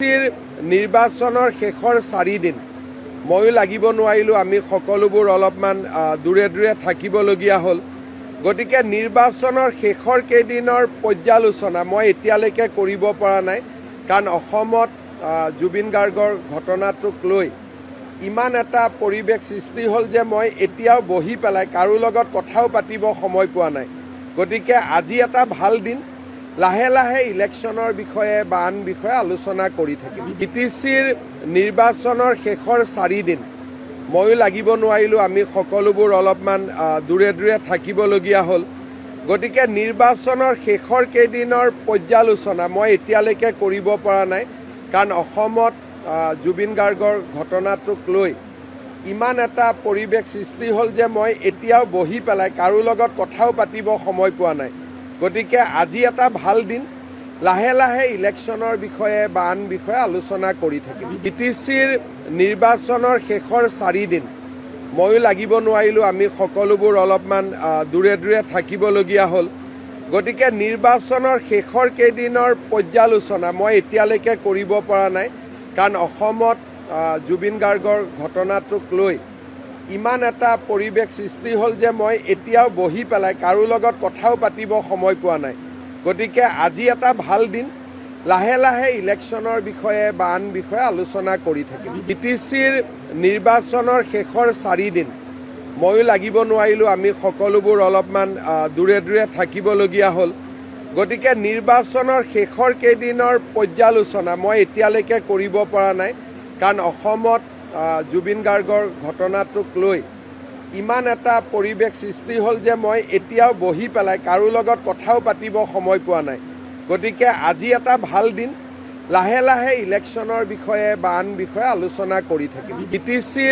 নিৰ্বাচনৰ শেষৰ 4 দিন ময়ো লাগিব নোৱাৰিলোঁ। আমি সকলোবোৰ অলপমান দূৰে দূৰে থাকিবলগীয়া হ'ল। গতিকে নিৰ্বাচনৰ শেষৰ কেইদিনৰ পৰ্যালোচনা মই এতিয়ালৈকে কৰিব পৰা নাই, কাৰণ অসমত জুবিন গাৰ্গৰ ঘটনাটোক লৈ ইমান এটা পৰিৱেশ সৃষ্টি হ'ল যে মই এতিয়াও বহি পেলাই কাৰো লগত কথাও পাতিব সময় পোৱা নাই। গতিকে আজি এটা ভাল দিন, লাহে লাহে ইলেকশ্যনৰ বিষয়ে বা আন বিষয়ে আলোচনা কৰি থাকিম। ইটিচিৰ নিৰ্বাচনৰ শেষৰ 4 দিন ময়ো লাগিব নোৱাৰিলোঁ। আমি সকলোবোৰ অলপমান দূৰে দূৰে থাকিবলগীয়া হ'ল। গতিকে নিৰ্বাচনৰ শেষৰ কেইদিনৰ পৰ্যালোচনা মই এতিয়ালৈকে কৰিব পৰা নাই, কাৰণ অসমত জুবিন গাৰ্গৰ ঘটনাটোক লৈ ইমান এটা পৰিৱেশ সৃষ্টি হ'ল যে মই এতিয়াও বহি পেলাই কাৰো লগত কথাও পাতিব সময় পোৱা নাই। গতিকে আজি এটা ভাল দিন, লাহে লাহে ইলেকশ্যনৰ বিষয়ে বা আন বিষয়ে আলোচনা কৰি থাকিম। ইটিচিৰ নিৰ্বাচনৰ শেষৰ 4 দিন ময়ো লাগিব নোৱাৰিলোঁ। আমি সকলোবোৰ অলপমান দূৰে দূৰে থাকিবলগীয়া হ'ল। গতিকে নিৰ্বাচনৰ শেষৰ কেইদিনৰ পৰ্যালোচনা মই এতিয়ালৈকে কৰিব পৰা নাই, কাৰণ অসমত জুবিন গাৰ্গৰ ঘটনাটোক লৈ ইমান এটা পৰিৱেশ সৃষ্টি হ'ল যে মই এতিয়াও বহি পেলাই কাৰো লগত কথাও পাতিব সময় পোৱা নাই। গতিকে আজি এটা ভাল দিন, লাহে লাহে ইলেকশ্যনৰ বিষয়ে বা আন বিষয়ে আলোচনা কৰি থাকিম। ইটিচিৰ নিৰ্বাচনৰ শেষৰ 4 দিন ময়ো লাগিব নোৱাৰিলোঁ। আমি সকলোবোৰ অলপমান দূৰে দূৰে থাকিবলগীয়া হ'ল। গতিকে নিৰ্বাচনৰ শেষৰ কেইদিনৰ পৰ্যালোচনা মই এতিয়ালৈকে কৰিব পৰা নাই, কাৰণ অসমত জুবিন গাৰ্গৰ ঘটনাটোক লৈ ইমান এটা পৰিৱেশ সৃষ্টি হ'ল যে মই এতিয়াও বহি পেলাই কাৰো লগত কথাও পাতিব সময় পোৱা নাই। গতিকে আজি এটা ভাল দিন, লাহে লাহে ইলেকশ্যনৰ বিষয়ে বা আন বিষয়ে আলোচনা কৰি থাকিম। ইটিচিৰ